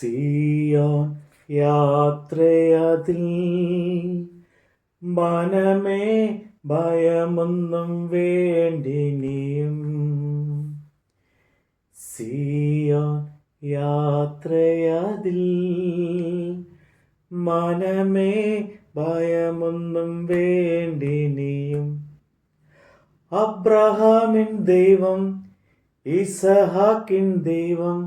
സിയോൻ യാത്രയതിൽ മനമേ ഭയമൊന്നും വേണ്ടിനിയും. സിയോൻ യാത്രയതിൽ മനമേ ഭയമൊന്നും വേണ്ടിനിയും. അബ്രഹാമിൻ ദൈവം, ഇസഹാക്കിൻ ദൈവം,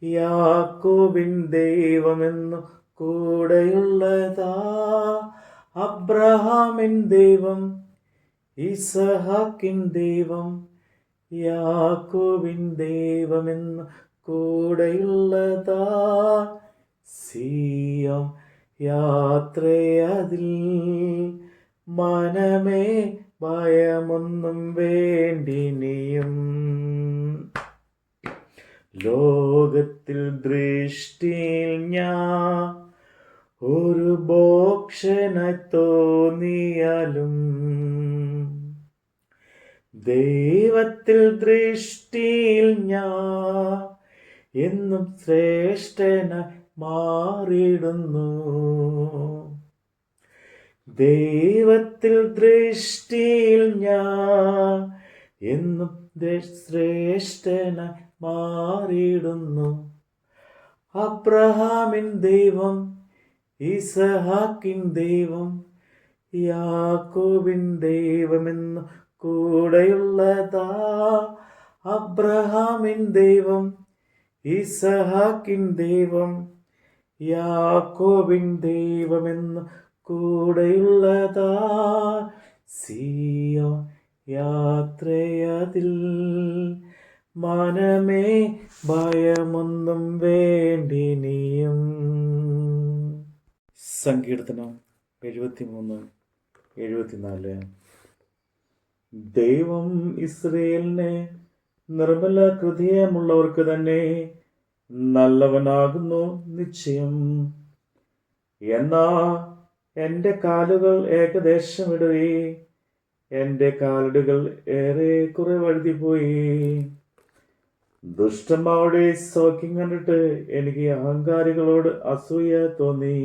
യാക്കോബിൻ ദൈവമെന്നു കൂടെയുള്ളതാ. അബ്രഹാമിൻ ദൈവം, ഇസഹാക്കിൻ ദൈവം, യാക്കോബിൻ ദൈവമെന്നു കൂടെയുള്ളതാ. സിയോൻ യാത്രയതിൽ മനമേ ഭയമൊന്നും വേണ്ടിനിയും. ലോകത്തിൽ ദൃഷ്ടിയിൽ ഞാൻ ഒരു ഭോക്ഷനായി തോന്നിയാലും, ദൈവത്തിൽ ദൃഷ്ടിയിൽ ഞാൻ എന്നും ശ്രേഷ്ഠനായി മാറിയിടുന്നു. ദൈവത്തിൽ ദൃഷ്ടിയിൽ ഞാൻ എന്നും ശ്രേഷ്ഠനായി മാറിയിടുന്നു. അബ്രഹാമിൻ ദൈവം, ഇസഹാക്കിൻ ദൈവം, യാക്കോബിൻ ദൈവമെന്നു കൂടെയുള്ളതാ. അബ്രഹാമിൻ ദൈവം, ഇസഹാക്കിൻ ദൈവം, യാക്കോബിൻ ദൈവമെന്നു കൂടെയുള്ളതാ. സിയോൻ യാത്രയതിൽ മനമേ ഭയമൊന്നും വേണ്ടിനിയും. സങ്കീർത്തനം 73-74. ദൈവം ഇസ്രയേലിനെ നിർമ്മല ഹൃദയമുള്ളവർക്ക് തന്നെ നല്ലവനാകുന്നു നിശ്ചയം. എന്നാ എൻ്റെ കാലുകൾ ഏകദേശം ഇടറി, എൻ്റെ കാലടികൾ ഏറെ കുറെ വഴുതിപ്പോയി. ദുഷ്ടന്മാരുടെ സൗഖ്യം കണ്ടിട്ട് എനിക്ക് അഹങ്കാരികളോട് അസൂയ തോന്നി.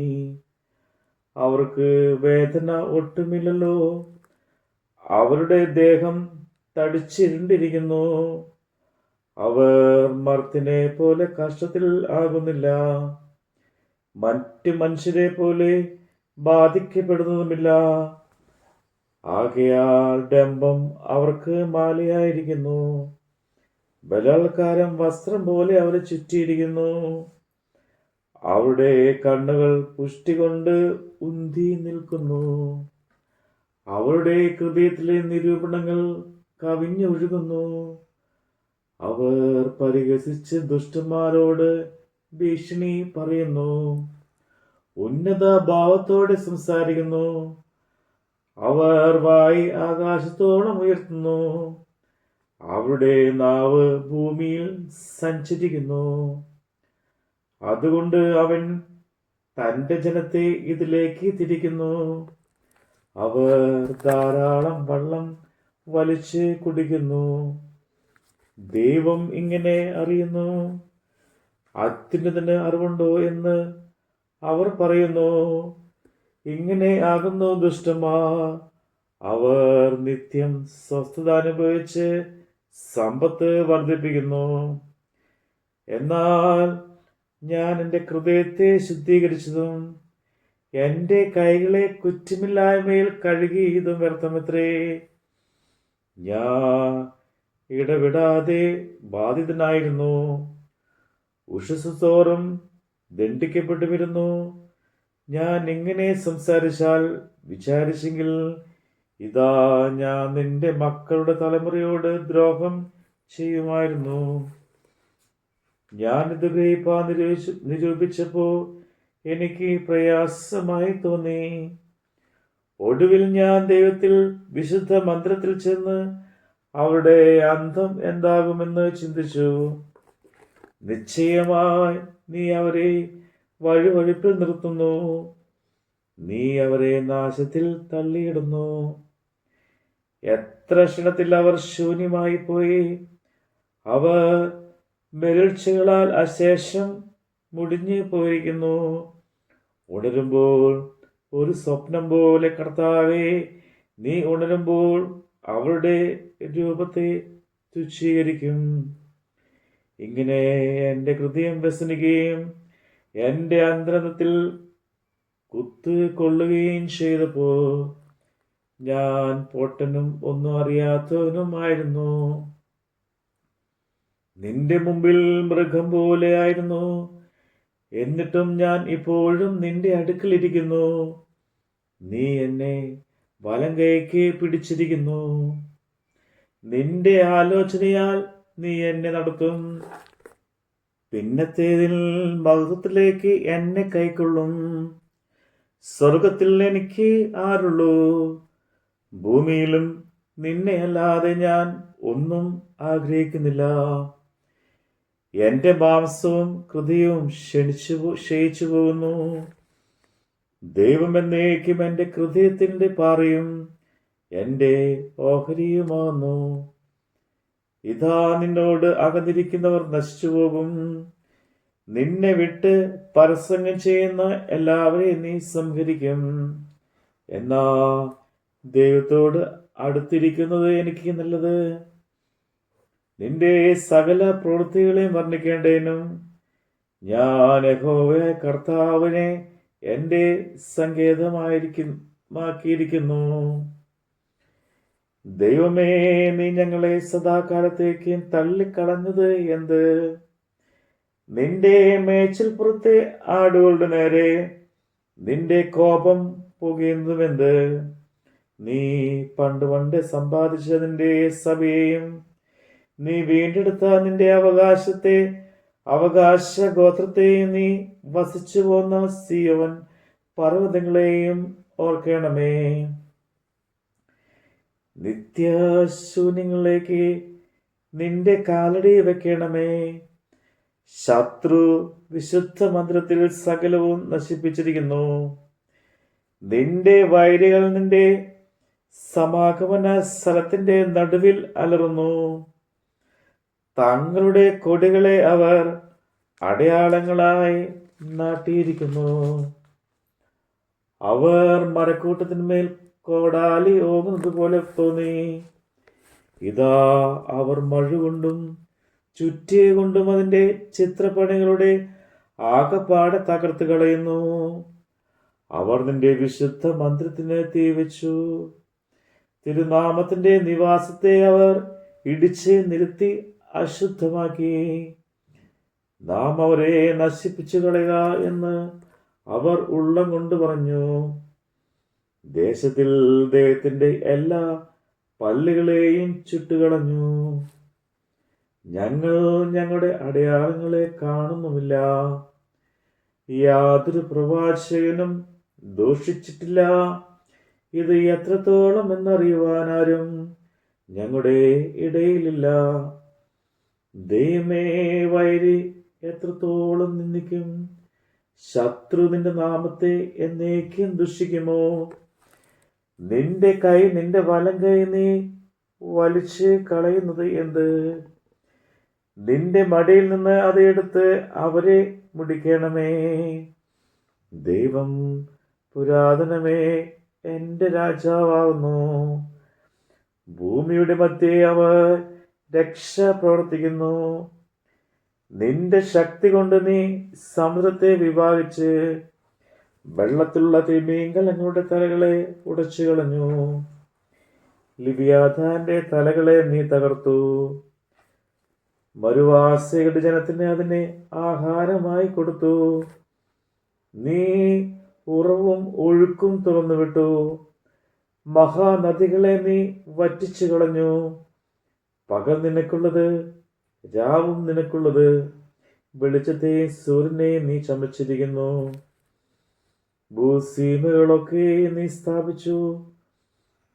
അവർക്ക് വേദന ഒട്ടുമില്ലല്ലോ, അവരുടെ ദേഹം തടിച്ചിരുണ്ടിരിക്കുന്നു. അവർ മർത്തിനെ പോലെ കഷ്ടത്തിൽ ആകുന്നില്ല, മറ്റു മനുഷ്യരെ പോലെ ബാധിക്കപ്പെടുന്നതുമില്ല. ആകയാൽ ഡംഭം അവർക്ക് മാലയായിരിക്കുന്നു, ബലാത്കാരം വസ്ത്രം പോലെ അവരെ ചുറ്റിയിരിക്കുന്നു. അവരുടെ കണ്ണുകൾ പുഷ്ടി കൊണ്ട് ഉന്തി നിൽക്കുന്നു, അവരുടെ ഹൃദയത്തിലെ നിരൂപണങ്ങൾ കവിഞ്ഞൊഴുകുന്നു. അവർ പരിഹസിച്ച് ദുഷ്ടന്മാരോട് ഭീഷണി പറയുന്നു, ഉന്നത ഭാവത്തോടെ സംസാരിക്കുന്നു. അവർ വായി ആകാശത്തോളം ഉയർത്തുന്നു, അവരുടെ നാവ് ഭൂമിയിൽ സഞ്ചരിക്കുന്നു. അതുകൊണ്ട് അവൻ തൻ്റെ ജനത്തെ ഇതിലേക്ക് തിരിക്കുന്നു. അവർ ധാരാളം വെള്ളം വലിച്ച് കുടിക്കുന്നു. ദൈവം ഇങ്ങനെ അറിയുന്നു, അത്യുന്നതന് അറിവുണ്ടോ എന്ന് അവർ പറയുന്നു. ഇങ്ങനെ ആകുന്നു ദുഷ്ടന്മാർ, അവർ നിത്യം സ്വസ്ഥത അനുഭവിച്ച് സമ്പത്ത് വർദ്ധിപ്പിക്കുന്നു. എന്നാൽ ഞാൻ എൻ്റെ ഹൃദയത്തെ ശുദ്ധീകരിച്ചതും എൻ്റെ കൈകളെ കുറ്റമില്ലായ്മയിൽ കഴുകിയതും വ്യർത്ഥമത്രേ. ഞാൻ ഇടവിടാതെ ബാധിതനായിരുന്നു, ഉഷസ്സോറും ദണ്ഡിക്കപ്പെട്ടുമിരുന്നു. ഞാൻ ഇങ്ങനെ സംസാരിച്ചാൽ വിചാരിച്ചെങ്കിൽ, ഇതാ ഞാൻ നിന്റെ മക്കളുടെ തലമുറയോട് ദ്രോഹം ചെയ്യുമായിരുന്നു. ഞാനിത് ഗ്രഹിപ്പാൻ നിരൂപിച്ചപ്പോൾ എനിക്ക് പ്രയാസമായി തോന്നി. ഒടുവിൽ ഞാൻ ദൈവത്തിൽ വിശുദ്ധ മന്ദിരത്തിൽ ചെന്ന് അവരുടെ അന്തം എന്താകുമെന്ന് ചിന്തിച്ചു. നിശ്ചയമായി നീ അവരെ വഴുവഴുപ്പിൽ നിർത്തുന്നു, നീ അവരെ നാശത്തിൽ തള്ളിയിടുന്നു. എത്ര ക്ഷണത്തിൽ അവർ ശൂന്യമായി പോയി, അവർ മെരുൾച്ചകളാൽ അശേഷം മുടിഞ്ഞു പോയിരിക്കുന്നു. ഉണരുമ്പോൾ ഒരു സ്വപ്നം പോലെ കർത്താവേ, നീ ഉണരുമ്പോൾ അവരുടെ രൂപത്തെ തുച്ഛീകരിക്കും. ഇങ്ങനെ എൻ്റെ ഹൃദയം വ്യസനിക്കുകയും എൻ്റെ അന്തരത്തിൽ കുത്തുകൊള്ളുകയും ചെയ്തപ്പോ ഞാൻ പൊട്ടനും ഒന്നും അറിയാത്തവനുമായിരുന്നു. നിന്റെ മുമ്പിൽ മൃഗം പോലെ ആയിരുന്നു. എന്നിട്ടും ഞാൻ ഇപ്പോഴും നിന്റെ അടുക്കലിരിക്കുന്നു. നീ എന്നെ വലം കൈക്ക് പിടിച്ചിരിക്കുന്നു. നിന്റെ ആലോചനയാൽ നീ എന്നെ നടത്തും. പിന്നത്തേതിൽ മഹത്വത്തിലേക്ക് എന്നെ കൈക്കൊള്ളും. സ്വർഗത്തിൽ എനിക്ക് ആരുള്ളൂ? ഭൂമിയിലും നിന്നെ അല്ലാതെ ഞാൻ ഒന്നും ആഗ്രഹിക്കുന്നില്ല. എൻ്റെ മാംസവും ഹൃദയവും ക്ഷയിച്ചു പോകുന്നു. ദൈവം എന്നേക്കും എൻ്റെ ഹൃദയത്തിൻ്റെ പാറയും എൻ്റെ ഓഹരിയുമാകുന്നു. ഇതാ നിന്നോട് അകന്നിരിക്കുന്നവർ നശിച്ചു പോകും. നിന്നെ വിട്ട് പരസംഗം ചെയ്യുന്ന എല്ലാവരെയും നീ സംഹരിക്കും. എന്നാ ദൈവത്തോട് അടുത്തിരിക്കുന്നത് എനിക്ക് നല്ലത്. നിന്റെ സകല പ്രവൃത്തികളെയും വർണ്ണിക്കേണ്ടതിനും ഞാൻ യഹോവയായ കർത്താവിനെ എൻ്റെ സങ്കേതമാക്കിയിരിക്കുന്നു. ദൈവമേ, നീ ഞങ്ങളെ സദാകാലത്തേക്കും തള്ളിക്കളഞ്ഞത് എന്ത്? നിന്റെ മേച്ചിൽപ്പുറത്തെ ആടുകളുടെ നേരെ നിന്റെ കോപം പുകയുന്നതുമെന്ത്? നീ പണ്ട് സമ്പാദിച്ചതിൻ്റെ സഭയെയും നീ വീണ്ടെടുത്ത നിന്റെ അവകാശ ഗോത്രത്തെയും നീ വസിച്ചു പോന്ന സിയോൻ പർവ്വതങ്ങളെയും ഓർക്കണമേ. നിത്യശൂന്യങ്ങളിലേക്ക് നിന്റെ കാലടി വെക്കണമേ. ശത്രു വിശുദ്ധ മന്ദിരത്തിൽ സകലവും നശിപ്പിച്ചിരിക്കുന്നു. നിന്റെ വൈരികൾ നിന്റെ സമാഗമന സ്ഥലത്തിന്റെ നടുവിൽ അലറുന്നു. തങ്ങളുടെ കൊടികളെ അവർ അടയാളങ്ങളായി നാട്ടിയിരിക്കുന്നു. അവർ മരക്കൂട്ടത്തിന്മേൽ കോടാലി ഓങ്ങുന്നത് പോലെ തോന്നി. ഇതാ അവർ മഴുകൊണ്ടും ചുറ്റിയെ കൊണ്ടും അതിൻ്റെ ചിത്രപ്പണികളുടെ ആകപ്പാടെ തകർത്ത് കളയുന്നു. അവർ നിന്റെ വിശുദ്ധ മന്ദിരത്തിന് തീവച്ചു. തിരുനാമത്തിന്റെ നിവാസത്തെ അവർ ഇടിച്ച് നിരത്തി അശുദ്ധമാക്കി. നാം അവരെ നശിപ്പിച്ചു കളയുക എന്ന് അവർ ഉള്ളം കൊണ്ട് പറഞ്ഞു. ദേശത്തിൽ ദൈവത്തിന്റെ എല്ലാ പള്ളികളെയും ചുട്ടുകളഞ്ഞു. ഞങ്ങൾ ഞങ്ങളുടെ അടയാളങ്ങളെ കാണുന്നുമില്ല. യാതൊരു പ്രവാചകനും ദോഷിച്ചിട്ടില്ല. ഇത് എത്രത്തോളം എന്നറിയുവാനാരും ഞങ്ങളുടെ ഇടയിലില്ല. ദൈവമേ, വൈരി എത്രത്തോളം നിന്ദിക്കും? ശത്രു നിന്റെ നാമത്തെ എന്നേക്കും ദുഷിക്കുമോ? നിന്റെ വലം കൈ നീ വലിച്ച് കളയുന്നത് എന്ത്? നിന്റെ മടിയിൽ നിന്ന് അത് എടുത്ത് അവരെ മുടിക്കണമേ. ദൈവം പുരാതനമേ എൻ്റെ രാജാവാകുന്നു. ഭൂമിയുടെ മധ്യേ അവർ രക്ഷ പ്രവർത്തിക്കുന്നു. നിന്റെ ശക്തി കൊണ്ട് നീ സമുദ്രത്തെ വിഭാഗിച്ച് വെള്ളത്തിലുള്ള തിമിംഗലങ്ങളുടെ തലകളെ ഉടച്ചു കളഞ്ഞു. ലിബിയാഥാന്റെ തലകളെ നീ തകർത്തു. മരുവാസികളുടെ ജനത്തിന് അതിനെ ആഹാരമായി കൊടുത്തു. നീ ഉറവും ഒഴുക്കും തുറന്നുവിട്ടു. മഹാനദികളെ നീ വറ്റിച്ചു കളഞ്ഞു. പകൽ നിനക്കുള്ളത്, രാവും നിനക്കുള്ളത്. വെളിച്ചത്തെ സൂര്യനെ നീ ചമച്ചിരിക്കുന്നു. ഭൂസീമകളൊക്കെ നീ സ്ഥാപിച്ചു.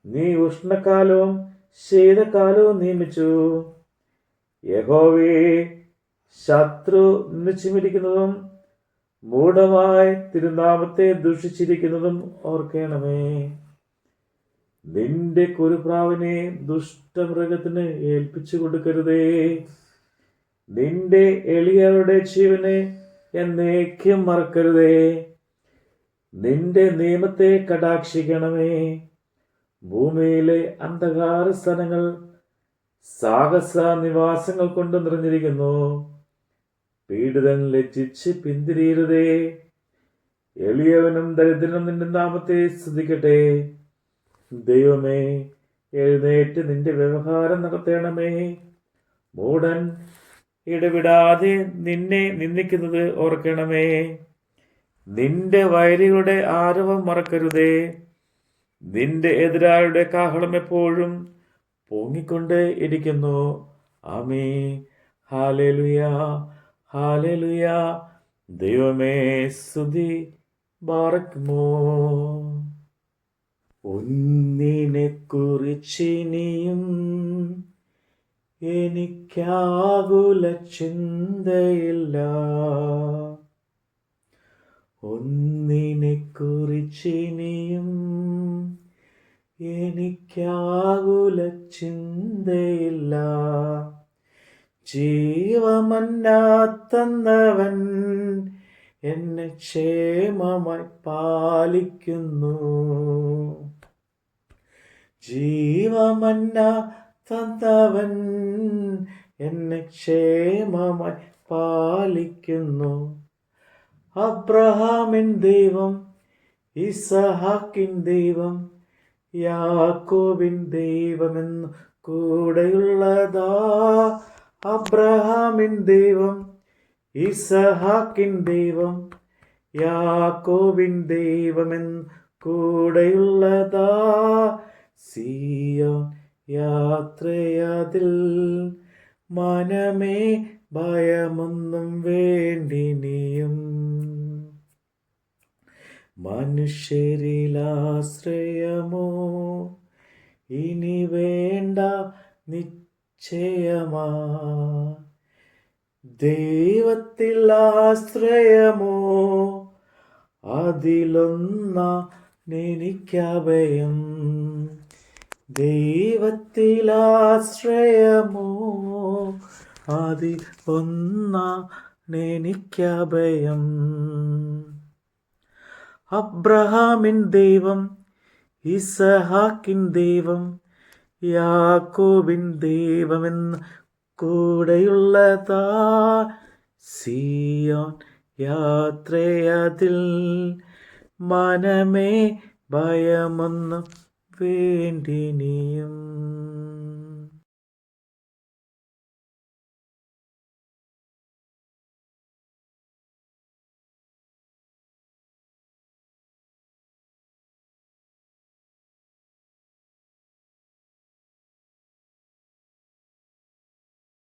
നീ ഉഷ്ണകാലവും ശീതകാലവും നിയമിച്ചു. യഹോവേ, ശത്രു നിശ്ചമിരിക്കുന്നതും മൂഢമായി തിരുനാമത്തെ ദുഷിച്ചിരിക്കുന്നതും ഓർക്കണമേ. നിന്റെ കുരുപ്രാവിനെ ദുഷ്ടമൃഗത്തിന് ഏൽപ്പിച്ചു കൊടുക്കരുതേ. നിന്റെ എളിയവരുടെ ജീവനെ എന്നേക്കും മറക്കരുതേ. നിന്റെ നിയമത്തെ കടാക്ഷിക്കണമേ. ഭൂമിയിലെ അന്ധകാര സ്ഥലങ്ങൾ സാഹസ നിവാസങ്ങൾ കൊണ്ട് നിറഞ്ഞിരിക്കുന്നു. പീഡിതൻ ലജ്ജിച്ച് പിന്തിരിയരുതേ. എളിയവനും ദരിദ്രനും നിന്റെ നാമത്തെ സ്തുതിക്കട്ടെ. ദൈവമേ, എഴുന്നേറ്റ് നിന്റെ വ്യവഹാരം നടത്തണമേ. മൂഢൻ ഇടവിടാതെ നിന്നെ നിന്ദിക്കുന്നത് ഓർക്കണമേ. നിന്റെ വൈരികളുടെ ആരവം മറക്കരുതേ. നിന്റെ എതിരാളിയുടെ കാഹളം എപ്പോഴും പൊങ്ങിക്കൊണ്ട് ഇരിക്കുന്നു. ആമേൻ. ഹല്ലേലൂയ, ഹല്ലേലൂയ. ദൈവമേ സ്തുതി. ബാറക്കുമോ. ഒന്നിനെ കുറിച്ചിനിയും എനിക്കാകുല ചിന്തയില്ല. ഒന്നിനെ കുറിച്ചിനിയും എനിക്കാകുല ചിന്തയില്ല. ജീവമന്നാ തന്നവൻ എന്നെ ക്ഷേമമായി പാലിക്കുന്നു. ജീവമന്നാ തന്നവൻ എന്നെ ക്ഷേമമായി പാലിക്കുന്നു. അബ്രഹാമിൻ ദൈവം, ഇസഹാക്കിൻ ദൈവം, യാക്കോബിൻ ദൈവമെന്നു കൂടെയുള്ളതാ. അബ്രഹാമിൻ ദൈവം, ഇസഹാക്കിൻ ദൈവം, യാക്കോബിൻ ദൈവമെന്നു കൂടെയുള്ളതാ. സിയോൻ യാത്രയതിൽ മനമേ ഭയമൊന്നും വേണ്ടിനിയും. മനുഷ്യരിലാശ്രയമോ ഇനി വേണ്ട നിശ്ചയമാ. ദൈവത്തിൽ ആശ്രയമോ അതിലൊന്നെനിക്കഭയം. ദൈവത്തിൽ ആശ്രയമോ അതിലൊന്നെനിക്കഭയം. അബ്രഹാമിൻ ദൈവം, ഇസഹാക്കിൻ ദൈവം, യാക്കോബിൻ ദൈവമെന്ന് കൂടെയുള്ളതാ. സിയോൻ യാത്രയതിൽ മനമേ ഭയമൊന്നും വേണ്ടിനിയും. മനുഷ്യരിലാശ്രയമോ ഇനി വേണ്ട നിശ്ചയമാ. ദൈവത്തിൽ ആശ്രയമോ അതിലൊന്നെനിക്കഭയം. ദൈവത്തിൽ ആശ്രയമോ അതിലൊന്നെനിക്കഭയം. അബ്രഹാമിൻ ദൈവം, ഇസഹാക്കിൻ ദൈവം, യാക്കോബിൻ ദൈവമെന്ന് കൂടെയുള്ളതാ. സിയോൻ യാത്രയതിൽ മനമേ ഭയമൊന്നും വേണ്ടിനിയും.